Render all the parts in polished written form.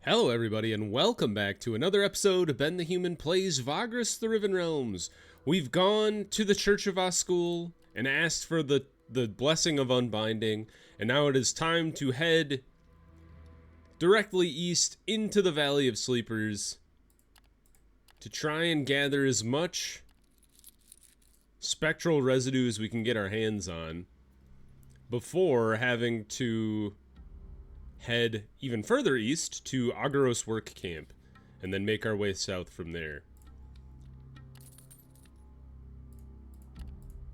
Hello everybody and welcome back to another episode of Ben the Human Plays Vagrus the Riven Realms. We've gone to the Church of Oscul and asked for the blessing of unbinding, and now it is time to head directly east into the Valley of Sleepers to try and gather as much spectral residue as we can get our hands on before having to head even further east to Vagrus work camp and then make our way south from there.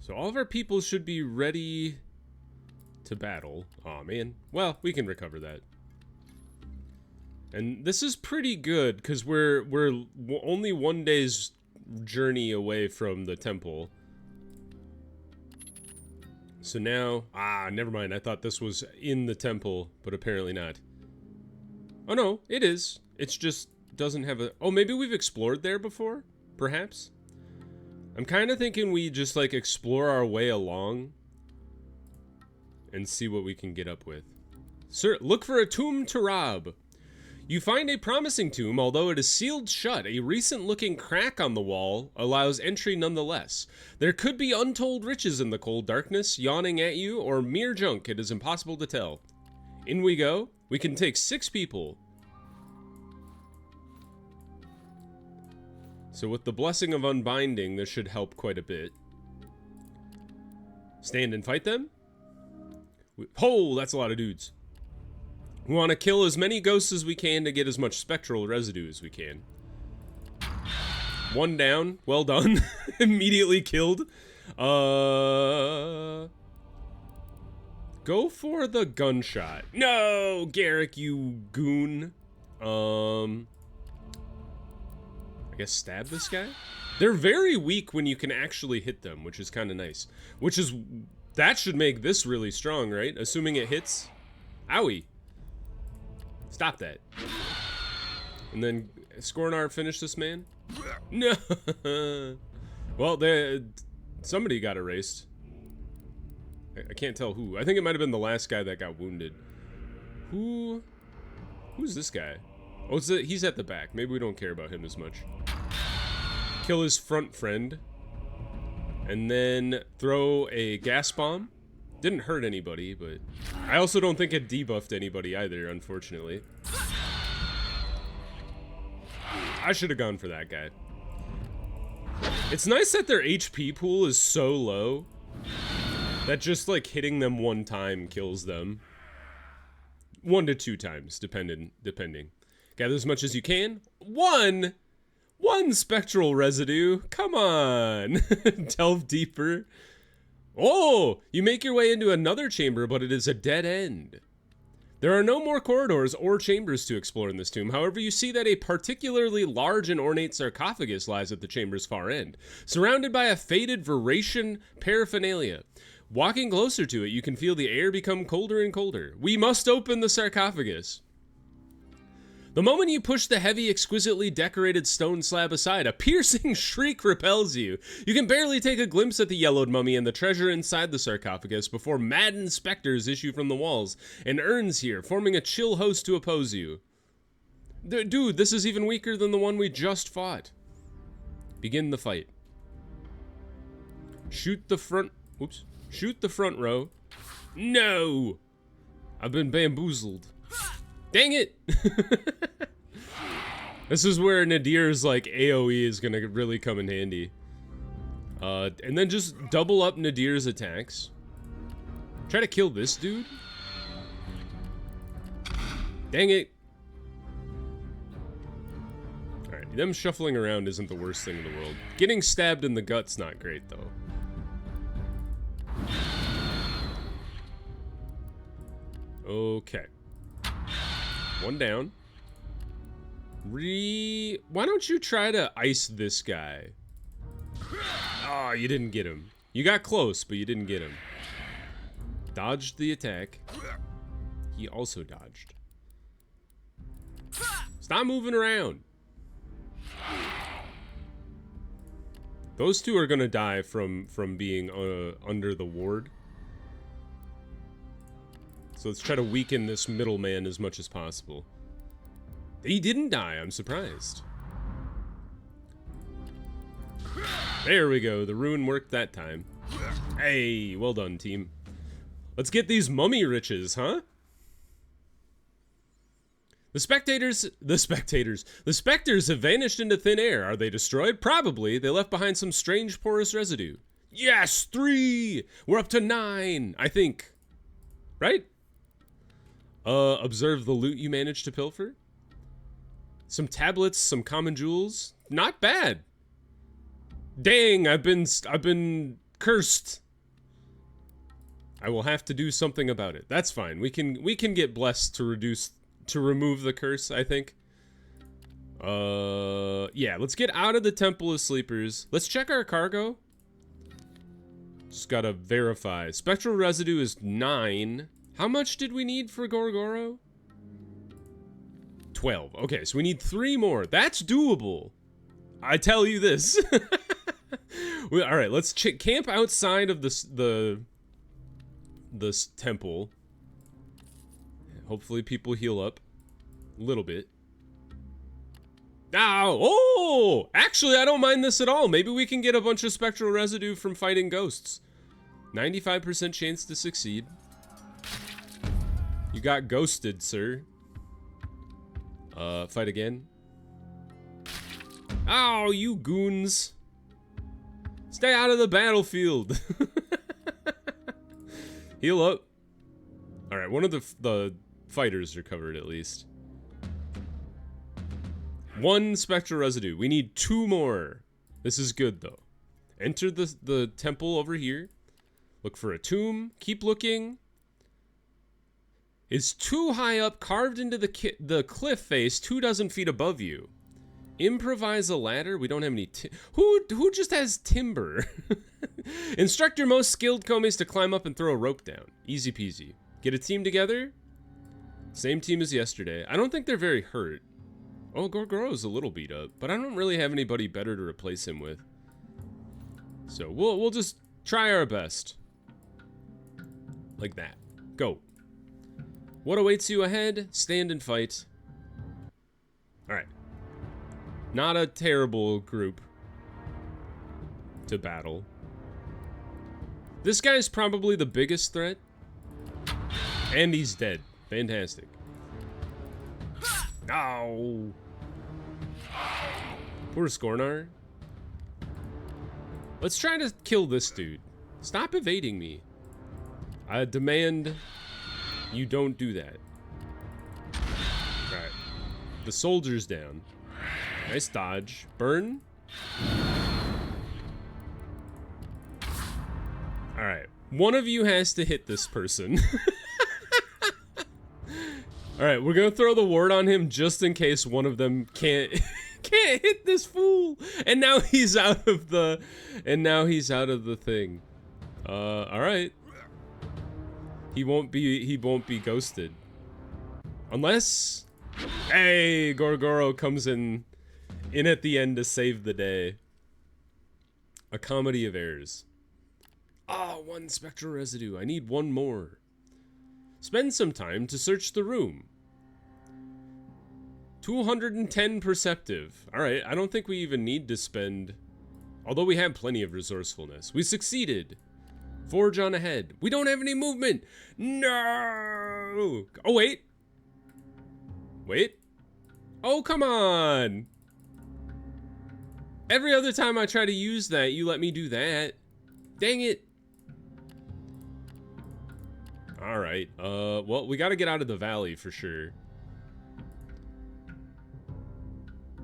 So all of our people should be ready to battle. Aw, man. Well, we can recover that. And this is pretty good because we're only one day's journey away from the temple. So now, never mind. I thought this was in the temple, but apparently not. Oh no, it is. It's just doesn't have a... Oh, maybe we've explored there before? Perhaps? I'm kind of thinking we just, like, explore our way along and see what we can get up with. Sir, look for a tomb to rob. You find a promising tomb, although it is sealed shut. A recent-looking crack on the wall allows entry nonetheless. There could be untold riches in the cold darkness, yawning at you, or mere junk. It is impossible to tell. In we go. We can take 6 people. So with the blessing of unbinding, this should help quite a bit. Stand and fight them? Oh, that's a lot of dudes. We want to kill as many ghosts as we can to get as much spectral residue as we can. One down. Well done. Immediately killed. Go for the gunshot. No, Garrick, you goon. I guess stab this guy? They're very weak when you can actually hit them, which is kind of nice. That should make this really strong, right? Assuming it hits. Owie. Stop that. And then Scornar finish this man? No. Well, somebody got erased. I can't tell who. I think it might have been the last guy that got wounded. Who's this guy? Oh, he's at the back. Maybe we don't care about him as much. Kill his front friend. And then throw a gas bomb. Didn't hurt anybody, but I also don't think it debuffed anybody either, unfortunately. I should have gone for that guy. It's nice that their HP pool is so low that just, like, hitting them one time kills them. 1 to 2 times, depending. Gather as much as you can. One spectral residue. Come on. Delve deeper. Oh, you make your way into another chamber, but it is a dead end. There are no more corridors or chambers to explore in this tomb. However, you see that a particularly large and ornate sarcophagus lies at the chamber's far end, surrounded by a faded Vagrasian paraphernalia. Walking closer to it, you can feel the air become colder and colder. We must open the sarcophagus. The moment you push the heavy, exquisitely decorated stone slab aside, a piercing shriek repels you. You can barely take a glimpse at the yellowed mummy and the treasure inside the sarcophagus before maddened specters issue from the walls and urns here, forming a chill host to oppose you. Dude, this is even weaker than the one we just fought. Begin the fight. Shoot the front row. No! I've been bamboozled. Dang it! This is where Nadir's, like, AoE is gonna really come in handy. And then just double up Nadir's attacks. Try to kill this dude. Dang it. Alright, them shuffling around isn't the worst thing in the world. Getting stabbed in the gut's not great, though. Okay. One down. Why don't you try to ice this guy? Oh, you didn't get him. You got close, but you didn't get him. Dodged the attack. He also dodged. Stop moving around. Those two are gonna die from being under the ward. So let's try to weaken this middleman as much as possible. He didn't die, I'm surprised. There we go, the rune worked that time. Hey, well done, team. Let's get these mummy riches, huh? The specters have vanished into thin air. Are they destroyed? Probably. They left behind some strange porous residue. Yes, 3! We're up to 9, I think. Right? Observe the loot you managed to pilfer. Some tablets, some common jewels. Not bad. Dang, I've been cursed. I will have to do something about it. That's fine. We can get blessed to remove the curse, I think. Yeah, let's get out of the Temple of Sleepers. Let's check our cargo. Just gotta verify. Spectral residue is 9. How much did we need for Gorgoro? 12. Okay, so we need 3 more. That's doable. I tell you this. All right, let's camp outside of this temple. Hopefully people heal up a little bit. Ow! Oh! Actually, I don't mind this at all. Maybe we can get a bunch of spectral residue from fighting ghosts. 95% chance to succeed. You got ghosted, sir. Fight again. Ow, you goons. Stay out of the battlefield. Heal up. Alright, one of the fighters are covered at least. 1 spectral residue. We need 2 more. This is good though. Enter the temple over here. Look for a tomb. Keep looking. Is too high up, carved into the cliff face 2 dozen feet above you. Improvise a ladder. We don't have any. Who just has timber? Instruct your most skilled commies to climb up and throw a rope down. Easy peasy. Get a team together. Same team as yesterday. I don't think they're very hurt. Oh, Gorgoro's a little beat up, but I don't really have anybody better to replace him with. So we'll just try our best. Like that. Go. What awaits you ahead? Stand and fight. Alright. Not a terrible group to battle. This guy's probably the biggest threat. And he's dead. Fantastic. Ow. Poor Scornar. Let's try to kill this dude. Stop evading me. I demand you don't do that. Alright. The soldier's down. Nice dodge. Burn. Alright. One of you has to hit this person. Alright, we're gonna throw the ward on him just in case one of them can't hit this fool. And now he's out of the thing. Alright. He won't be ghosted. Unless hey, Gorgoro comes in at the end to save the day. A comedy of errors. Ah, 1 spectral residue. I need 1 more. Spend some time to search the room. 210 perceptive. Alright, I don't think we even need to spend... Although we have plenty of resourcefulness. We succeeded. Forge on ahead. We don't have any movement. No! Oh, wait. Wait. Oh, come on. Every other time I try to use that, you let me do that. Dang it. Alright, well, we gotta get out of the valley for sure.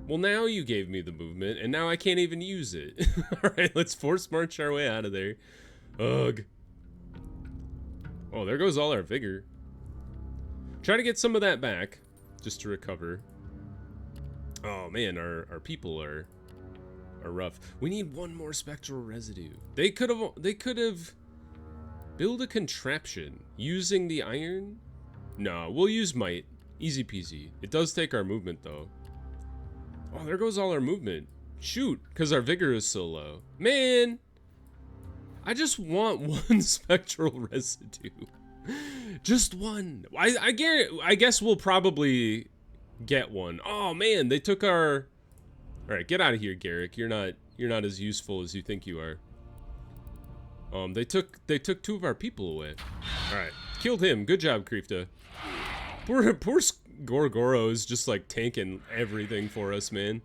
Well, now you gave me the movement, and now I can't even use it. Alright, let's force march our way out of there. Ugh. Oh, there goes all our vigor. Try to get some of that back, just to recover. Oh man, our people are rough. We need 1 more spectral residue. They could have build a contraption using the iron. No, we'll use might. Easy peasy. It does take our movement though. Oh, there goes all our movement. Shoot, because our vigor is so low. Man, I just want 1 spectral residue. Just 1. I guess we'll probably get one. Oh man, they took our... Alright, get out of here, Garrick. You're not as useful as you think you are. They took 2 of our people away. Alright, killed him. Good job, Krifta. Poor Gorgoro is just like tanking everything for us, man.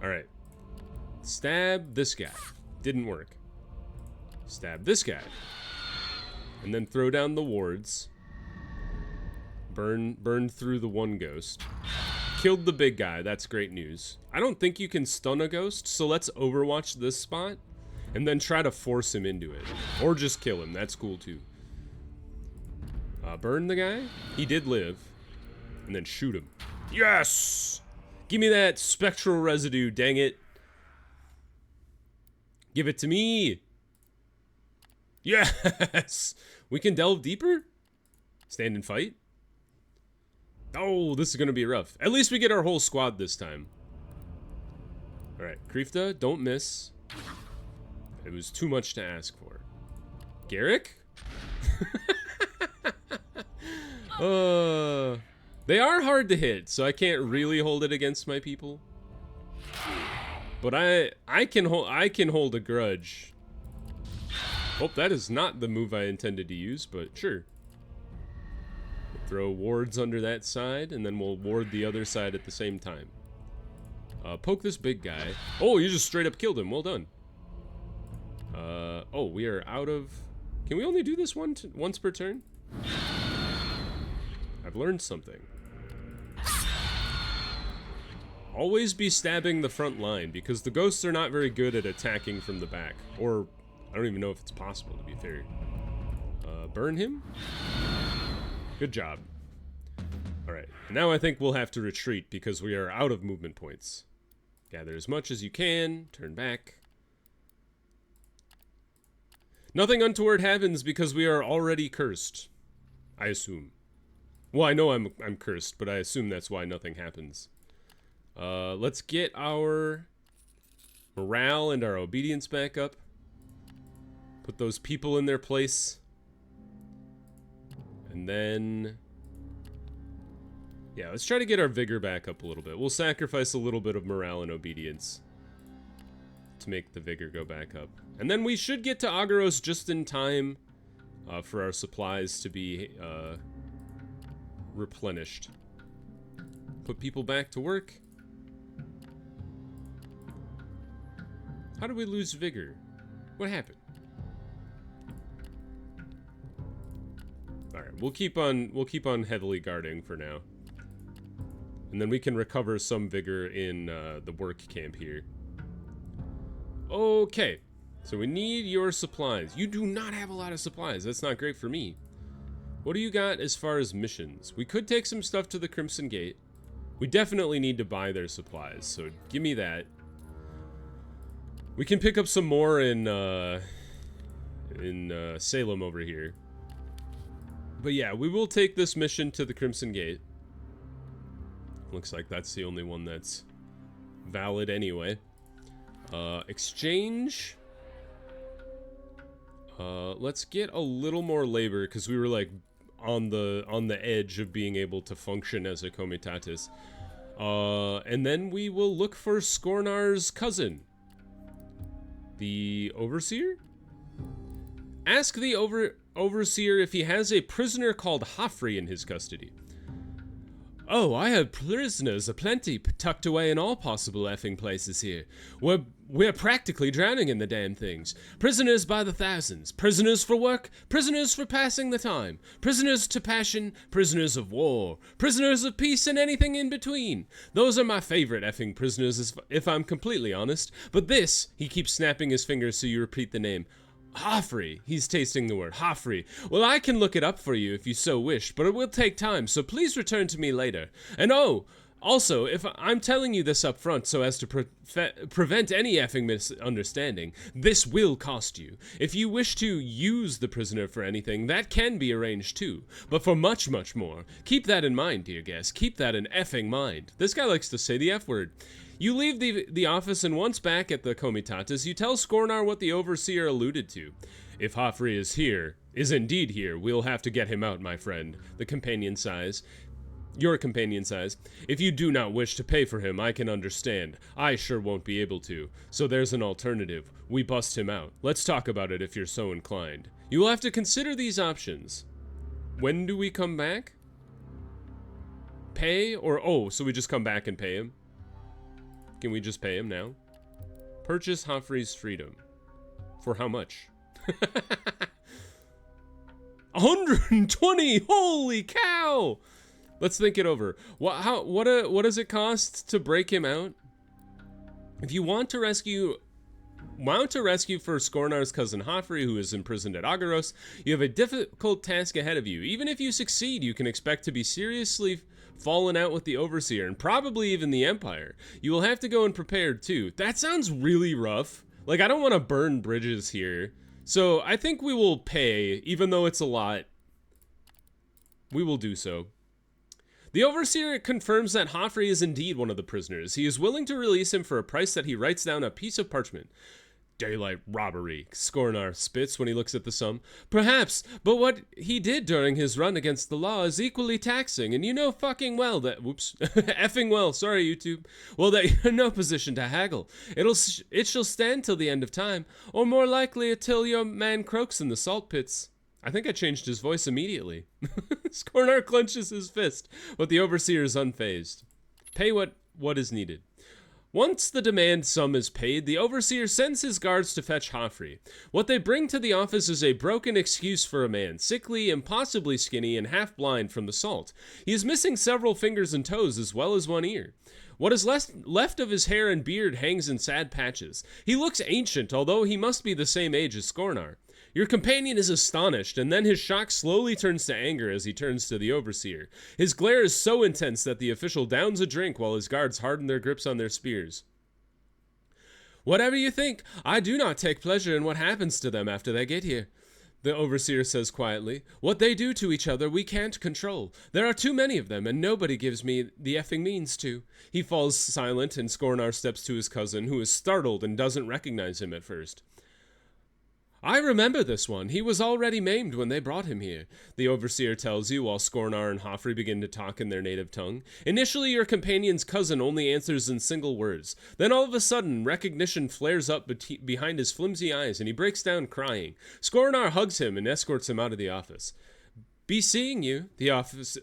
Alright. Stab this guy. Didn't work. Stab this guy. And then throw down the wards. Burn through the one ghost. Killed the big guy. That's great news. I don't think you can stun a ghost, so let's overwatch this spot and then try to force him into it. Or just kill him. That's cool too. Burn the guy. He did live. And then shoot him. Yes! Give me that spectral residue, dang it. Give it to me. Yes! We can delve deeper? Stand and fight? Oh, this is gonna be rough. At least we get our whole squad this time. Alright, Krifta, don't miss. It was too much to ask for. Garrick? They are hard to hit, so I can't really hold it against my people. But I can hold a grudge. Oh, that is not the move I intended to use, but sure. Throw wards under that side, and then we'll ward the other side at the same time. Poke this big guy. Oh, you just straight up killed him. Well done. Oh, we are out of... Can we only do this once per turn? I've learned something. Always be stabbing the front line, because the ghosts are not very good at attacking from the back. Or, I don't even know if it's possible, to be fair. Burn him? Good job. Alright, now I think we'll have to retreat, because we are out of movement points. Gather as much as you can, turn back. Nothing untoward happens because we are already cursed. I assume. Well, I know I'm cursed, but I assume that's why nothing happens. Let's get our morale and our obedience back up. Put those people in their place. And then... Yeah, let's try to get our vigor back up a little bit. We'll sacrifice a little bit of morale and obedience to make the vigor go back up. And then we should get to Agaros just in time for our supplies to be replenished. Put people back to work. How did we lose vigor? What happened? Alright, we'll keep on heavily guarding for now. And then we can recover some vigor in the work camp here. Okay, so we need your supplies. You do not have a lot of supplies. That's not great for me. What do you got as far as missions? We could take some stuff to the Crimson Gate. We definitely need to buy their supplies, so give me that. We can pick up some more in Salem over here. But yeah, we will take this mission to the Crimson Gate. Looks like that's the only one that's valid anyway. Exchange. Let's get a little more labor because we were like on the edge of being able to function as a comitatus. And then we will look for Skornar's cousin, the Overseer. Ask the Overseer if he has a prisoner called Hafri in his custody. Oh, I have prisoners aplenty tucked away in all possible effing places here. We're practically drowning in the damn things. Prisoners by the thousands. Prisoners for work. Prisoners for passing the time. Prisoners to passion. Prisoners of war. Prisoners of peace and anything in between. Those are my favorite effing prisoners, if I'm completely honest. But this, he keeps snapping his fingers so you repeat the name. Hafri. He's tasting the word. Hafri. Well, I can look it up for you if you so wish, but it will take time, so please return to me later. And oh, also, if I'm telling you this up front so as to prevent any effing misunderstanding, this will cost you. If you wish to use the prisoner for anything, that can be arranged too. But for much, much more, keep that in mind, dear guest. Keep that in effing mind. This guy likes to say the F word. You leave the office, and once back at the Comitatus, you tell Skornar what the Overseer alluded to. If Hafri is indeed here, we'll have to get him out, my friend, the companion sighs. Your companion says, if you do not wish to pay for him, I can understand. I sure won't be able to. So there's an alternative. We bust him out. Let's talk about it if you're so inclined. You will have to consider these options. When do we come back? Pay or, oh, so we just come back and pay him? Can we just pay him now? Purchase Hoffrey's freedom. For how much? 120! Holy cow! Let's think it over. What does it cost to break him out? If you want to rescue for Skornar's cousin Hoffrey, who is imprisoned at Agaros, you have a difficult task ahead of you. Even if you succeed, you can expect to be seriously fallen out with the Overseer, and probably even the Empire. You will have to go unprepared too. That sounds really rough. Like, I don't want to burn bridges here. So, I think we will pay, even though it's a lot. We will do so. The Overseer confirms that Hoffrey is indeed one of the prisoners. He is willing to release him for a price that he writes down a piece of parchment. Daylight robbery, Skornar spits when he looks at the sum. Perhaps, but what he did during his run against the law is equally taxing, and you know fucking well that, whoops, effing well, sorry YouTube, well that you're in no position to haggle. It shall stand till the end of time, or more likely until your man croaks in the salt pits. I think I changed his voice immediately. Skornar clenches his fist, but the Overseer is unfazed. Pay what is needed. Once the demand sum is paid, the Overseer sends his guards to fetch Hoffrey. What they bring to the office is a broken excuse for a man, sickly, impossibly skinny, and half-blind from the salt. He is missing several fingers and toes as well as one ear. What is left of his hair and beard hangs in sad patches. He looks ancient, although he must be the same age as Skornar. Your companion is astonished, and then his shock slowly turns to anger as he turns to the Overseer. His glare is so intense that the official downs a drink while his guards harden their grips on their spears. Whatever you think, I do not take pleasure in what happens to them after they get here, the Overseer says quietly. What they do to each other we can't control. There are too many of them, and nobody gives me the effing means to. He falls silent, and Skornar steps to his cousin, who is startled and doesn't recognize him at first. I remember this one. He was already maimed when they brought him here, the Overseer tells you while Skornar and Hoffrey begin to talk in their native tongue. Initially, your companion's cousin only answers in single words. Then all of a sudden, recognition flares up behind his flimsy eyes, and he breaks down crying. Skornar hugs him and escorts him out of the office. Be seeing you, the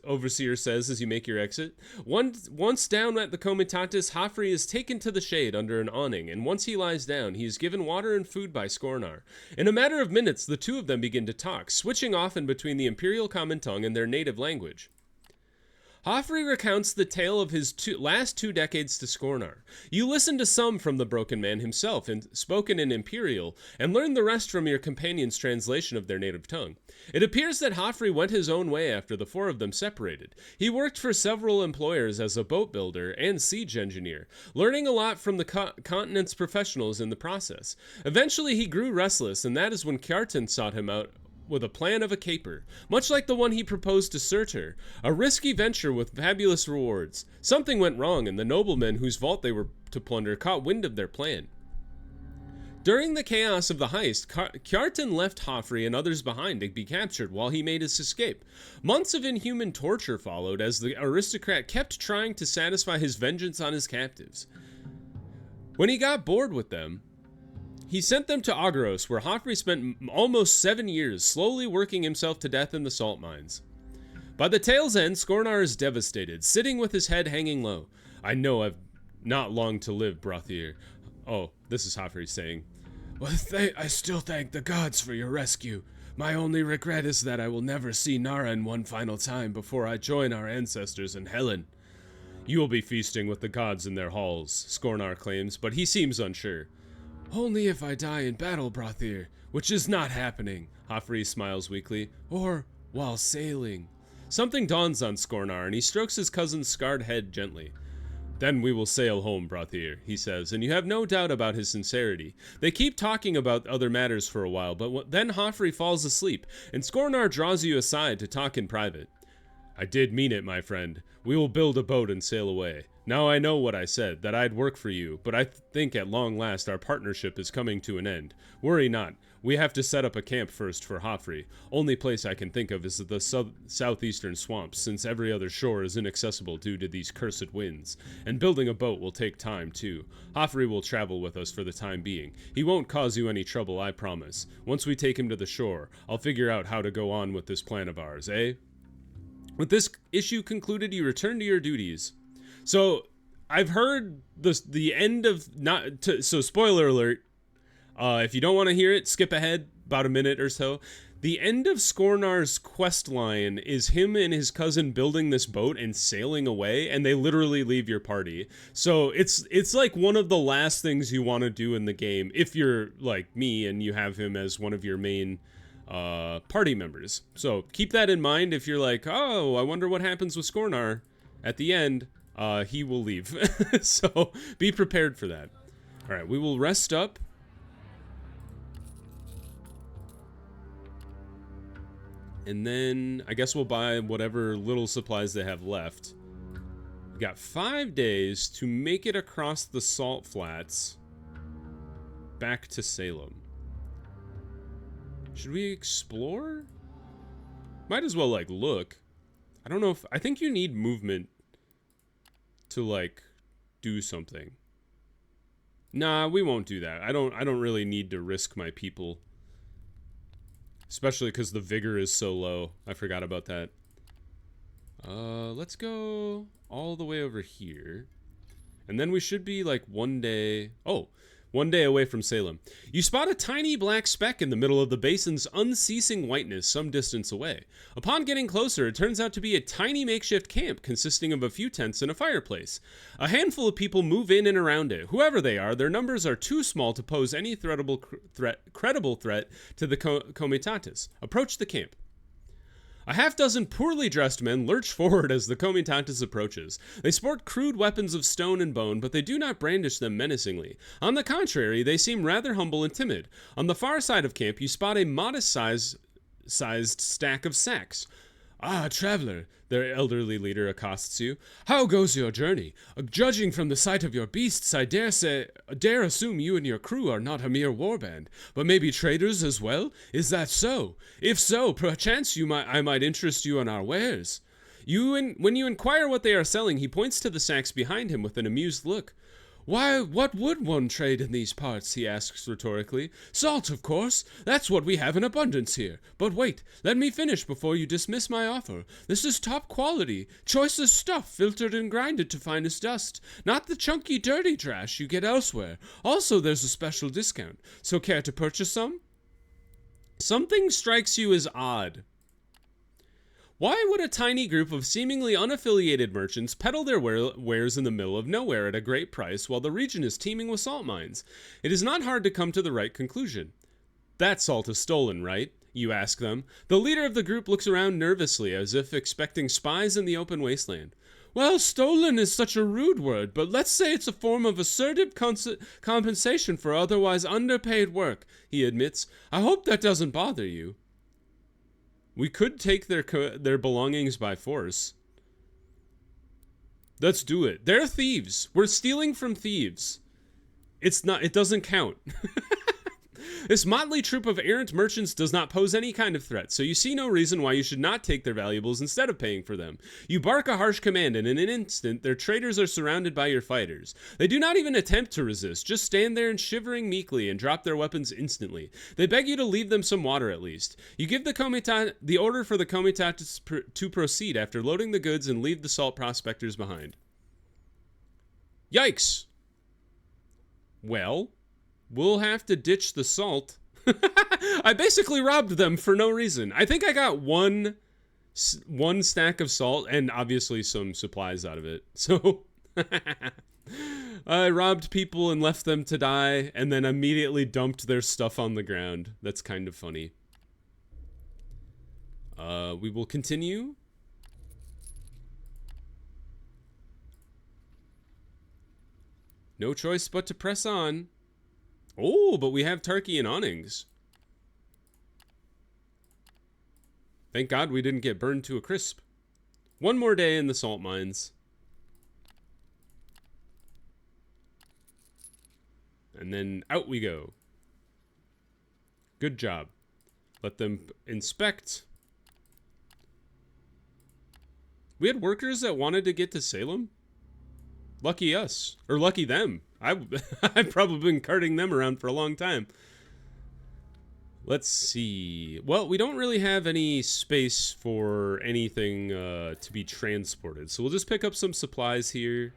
Overseer says as you make your exit. Once down at the Comitatus, Hoffrey is taken to the shade under an awning, and once he lies down, he is given water and food by Skornar. In a matter of minutes, the two of them begin to talk, switching often between the Imperial Common Tongue and their native language. Hoffrey recounts the tale of his last 2 decades to Skornar. You listen to some from the Broken Man himself, spoken in Imperial, and learn the rest from your companion's translation of their native tongue. It appears that Hoffrey went his own way after the 4 of them separated. He worked for several employers as a boat builder and siege engineer, learning a lot from the continent's professionals in the process. Eventually he grew restless, and that is when Kjartan sought him out with a plan of a caper, much like the one he proposed to Surtur, a risky venture with fabulous rewards. Something went wrong, and the noblemen whose vault they were to plunder caught wind of their plan. During the chaos of the heist, Kjartan left Hoffrey and others behind to be captured while he made his escape. Months of inhuman torture followed as the aristocrat kept trying to satisfy his vengeance on his captives. When he got bored with them, he sent them to Agaros, where Hoffrey spent almost 7 years, slowly working himself to death in the salt mines. By the tale's end, Skornar is devastated, sitting with his head hanging low. I know I've not long to live, Brothier. Oh, this is Hoffrey saying. Well, I still thank the gods for your rescue. My only regret is that I will never see Naren one final time before I join our ancestors in Helen. You will be feasting with the gods in their halls, Skornar claims, but he seems unsure. Only if I die in battle, Brothier, which is not happening, Hoffrey smiles weakly, or while sailing. Something dawns on Skornar, and he strokes his cousin's scarred head gently. Then we will sail home, Brothier, he says, and you have no doubt about his sincerity. They keep talking about other matters for a while, but then Hoffrey falls asleep, and Skornar draws you aside to talk in private. I did mean it, my friend. We will build a boat and sail away. Now I know what I said, that I'd work for you, but I think at long last our partnership is coming to an end. Worry not. We have to set up a camp first for Hoffrey. Only place I can think of is the southeastern swamps, since every other shore is inaccessible due to these cursed winds. And building a boat will take time, too. Hoffrey will travel with us for the time being. He won't cause you any trouble, I promise. Once we take him to the shore, I'll figure out how to go on with this plan of ours, eh? With this issue concluded, you return to your duties. So, I've heard the end of so spoiler alert. If you don't want to hear it, skip ahead about a minute or so. The end of Skornar's quest line is him and his cousin building this boat and sailing away, and they literally leave your party. So it's like one of the last things you want to do in the game if you're like me and you have him as one of your main party members. So keep that in mind if you're like, oh, I wonder what happens with Skornar at the end. He will leave. So be prepared for that. All right, we will rest up. And then I guess we'll buy whatever little supplies they have left. We got 5 days to make it across the salt flats back to Salem. Should we explore? Might as well, like, look. I don't know if... I think you need movement to, like, do something. Nah, we won't do that. I don't really need to risk my people. Especially because the vigor is so low. I forgot about that. Let's go all the way over here. And then we should be, like, one day away from Salem. You spot a tiny black speck in the middle of the basin's unceasing whiteness some distance away. Upon getting closer, it turns out to be a tiny makeshift camp consisting of a few tents and a fireplace. A handful of people move in and around it. Whoever they are, their numbers are too small to pose any credible threat to the Comitatus. Approach the camp. A half-dozen poorly dressed men lurch forward as the Comitatus approaches. They sport crude weapons of stone and bone, but they do not brandish them menacingly. On the contrary, they seem rather humble and timid. On the far side of camp, you spot a modest-sized stack of sacks. Ah, traveler, their elderly leader accosts you. How goes your journey? Judging from the sight of your beasts, I dare assume you and your crew are not a mere warband, but maybe traders as well? Is that so? If so, perchance I might interest you in our wares. When you inquire what they are selling, he points to the sacks behind him with an amused look. Why, what would one trade in these parts, he asks rhetorically. Salt, of course. That's what we have in abundance here. But wait, let me finish before you dismiss my offer. This is top quality, choicest stuff filtered and grinded to finest dust. Not the chunky, dirty trash you get elsewhere. Also, there's a special discount. So care to purchase some? Something strikes you as odd. Why would a tiny group of seemingly unaffiliated merchants peddle their wares in the middle of nowhere at a great price while the region is teeming with salt mines? It is not hard to come to the right conclusion. That salt is stolen, right? You ask them. The leader of the group looks around nervously as if expecting spies in the open wasteland. Well, stolen is such a rude word, but let's say it's a form of assertive compensation for otherwise underpaid work, he admits. I hope that doesn't bother you. We could take their belongings by force. Let's do it. They're thieves. We're stealing from thieves. It doesn't count. This motley troop of errant merchants does not pose any kind of threat, so you see no reason why you should not take their valuables instead of paying for them. You bark a harsh command, and in an instant, their traders are surrounded by your fighters. They do not even attempt to resist, just stand there and shivering meekly and drop their weapons instantly. They beg you to leave them some water at least. You give the order for the Comitatus to proceed after loading the goods and leave the salt prospectors behind. Yikes! Well, we'll have to ditch the salt. I basically robbed them for no reason. I think I got one stack of salt and obviously some supplies out of it. So I robbed people and left them to die and then immediately dumped their stuff on the ground. That's kind of funny. We will continue. No choice but to press on. Oh, but we have turkey and awnings. Thank God we didn't get burned to a crisp. One more day in the salt mines. And then out we go. Good job. Let them inspect. We had workers that wanted to get to Salem. Lucky us. Or lucky them. I've probably been carting them around for a long time. Let's see. Well, we don't really have any space for anything to be transported. So we'll just pick up some supplies here.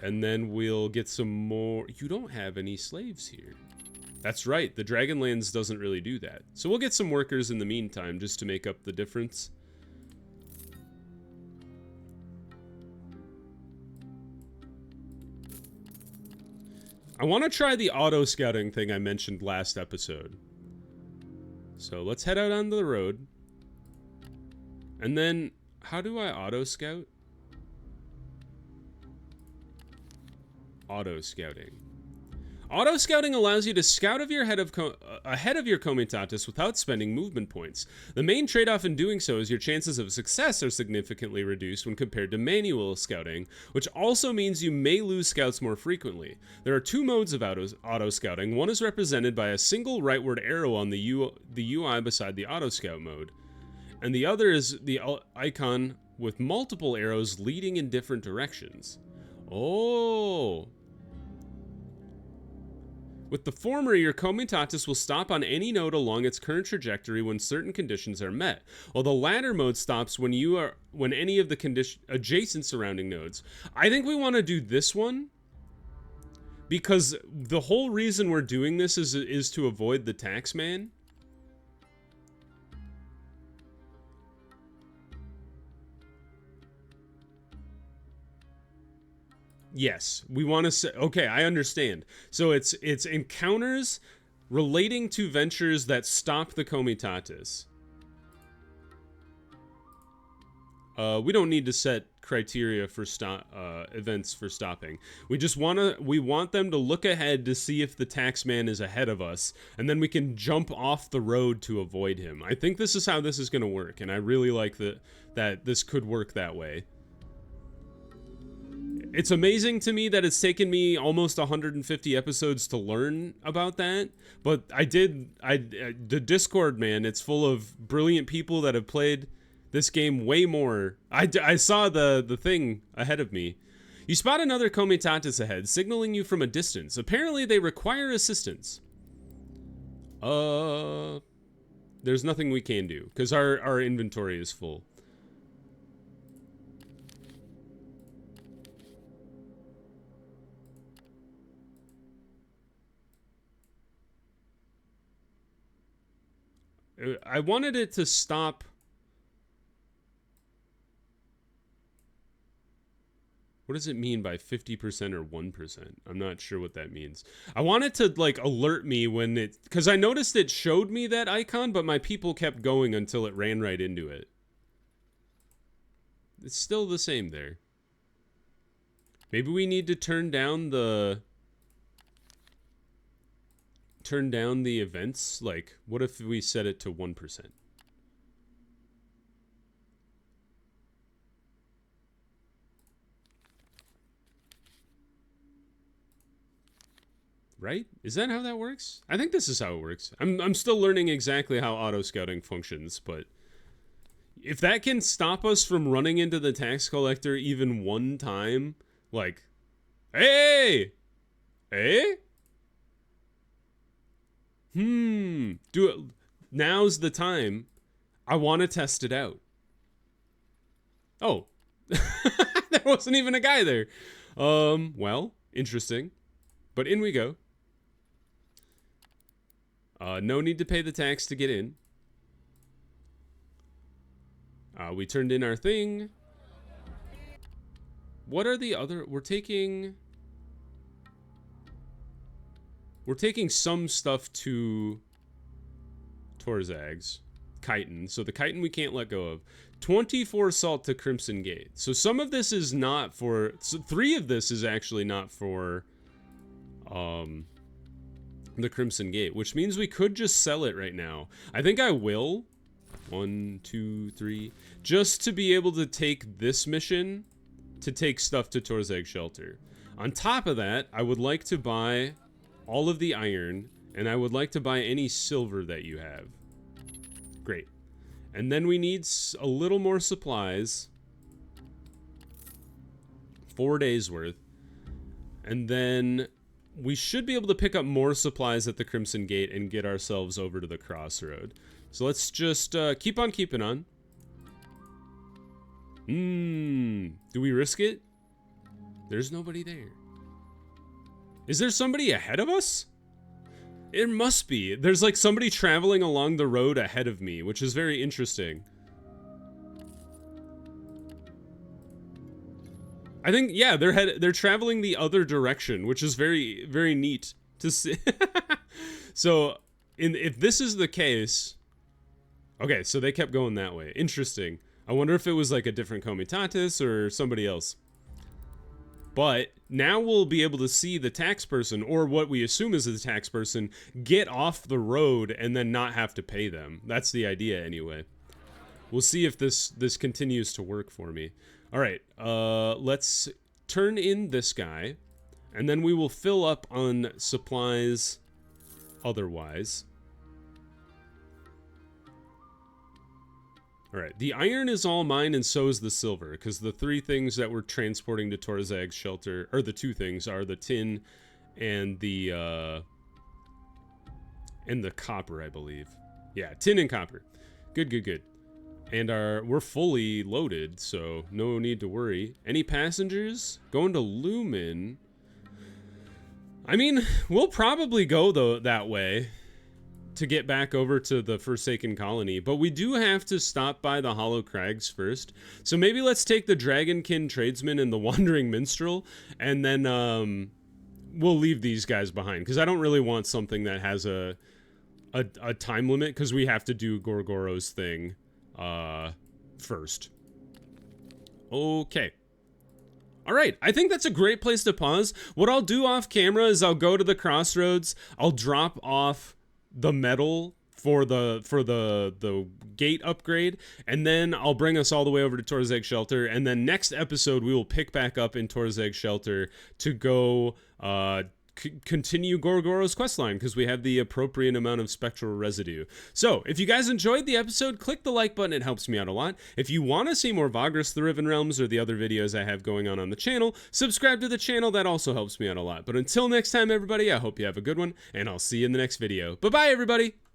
And then we'll get some more. You don't have any slaves here. That's right. The Dragonlands doesn't really do that. So we'll get some workers in the meantime just to make up the difference. I want to try the auto-scouting thing I mentioned last episode. So let's head out on the road. And then, how do I auto-scout? Auto-scouting. Auto-scouting allows you to scout ahead of your comitatus without spending movement points. The main trade-off in doing so is your chances of success are significantly reduced when compared to manual scouting, which also means you may lose scouts more frequently. There are two modes of auto-scouting. One is represented by a single rightward arrow on the UI beside the auto-scout mode, and the other is the icon with multiple arrows leading in different directions. Oh! With the former, your comitatus will stop on any node along its current trajectory when certain conditions are met, while the latter mode stops when any of the adjacent surrounding nodes. I think we want to do this one because the whole reason we're doing this is to avoid the taxman. Yes, we want to say, okay, I understand. So it's encounters relating to ventures that stop the comitatus. We don't need to set criteria for events for stopping. We just want them to look ahead to see if the taxman is ahead of us, and then we can jump off the road to avoid him. I think this is how this is going to work, and I really like that this could work that way. It's amazing to me that it's taken me almost 150 episodes to learn about that, but the Discord, man, it's full of brilliant people that have played this game way more. I saw the thing ahead of me. You spot another comitatus ahead, signaling you from a distance. Apparently they require assistance. There's nothing we can do, because our inventory is full. I wanted it to stop. What does it mean by 50% or 1%? I'm not sure what that means. I want it to, like, alert me when it... Because I noticed it showed me that icon, but my people kept going until it ran right into it. It's still the same there. Maybe we need to turn down the events. Like, what if we set it to 1%? Right? Is that how that works? I think this is how it works. I'm still learning exactly how auto scouting functions, but if that can stop us from running into the tax collector even one time, like, hey, do it. Now's the time. I want to test it out. Oh, there wasn't even a guy there. Well, interesting. But in we go. No need to pay the tax to get in. We turned in our thing. What are the other... We're taking some stuff to Torzags. Chitin. So the chitin we can't let go of. 24 salt to Crimson Gate. So some of this is not for... So 3 of this is actually not for... the Crimson Gate, which means we could just sell it right now. I think I will. 1, 2, 3. Just to be able to take this mission to take stuff to Torzeg Shelter. On top of that, I would like to buy all of the iron, and I would like to buy any silver that you have. Great. And then we need a little more supplies. 4 days worth. And then we should be able to pick up more supplies at the Crimson Gate and get ourselves over to the crossroad. So let's just keep on keeping on. Do we risk it? There's nobody there. Is there somebody ahead of us? It must be. There's like somebody traveling along the road ahead of me, which is very interesting. I think, yeah, they're traveling the other direction, which is very, very neat to see. So, if this is the case... Okay, so they kept going that way. Interesting. I wonder if it was like a different Comitatus or somebody else. But now we'll be able to see the tax person, or what we assume is the tax person, get off the road and then not have to pay them. That's the idea anyway. We'll see if this continues to work for me. All right, let's turn in this guy, and then we will fill up on supplies otherwise. All right, the iron is all mine, and so is the silver, because the 3 things that we're transporting to Torzeg's Shelter, or the 2 things, are the tin and the copper, I believe. Yeah, tin and copper. Good, good, good. And we're fully loaded, so no need to worry. Any passengers? Going to Lumen. I mean, we'll probably go that way to get back over to the Forsaken Colony, but we do have to stop by the Hollow Crags first. So maybe let's take the Dragonkin Tradesman and the Wandering Minstrel, and then we'll leave these guys behind, because I don't really want something that has a time limit, because we have to do Gorgoro's thing first. Okay. All right, I think that's a great place to pause. What I'll do off camera is I'll go to the crossroads, I'll drop off the metal for the gate upgrade, and then I'll bring us all the way over to Torzeg Shelter, and then next episode we will pick back up in Torzeg Shelter to go continue Gorgoro's questline, because we have the appropriate amount of spectral residue. So, if you guys enjoyed the episode, click the like button, it helps me out a lot. If you want to see more Vagrus, the Riven Realms, or the other videos I have going on the channel, subscribe to the channel, that also helps me out a lot. But until next time, everybody, I hope you have a good one, and I'll see you in the next video. Bye-bye, everybody!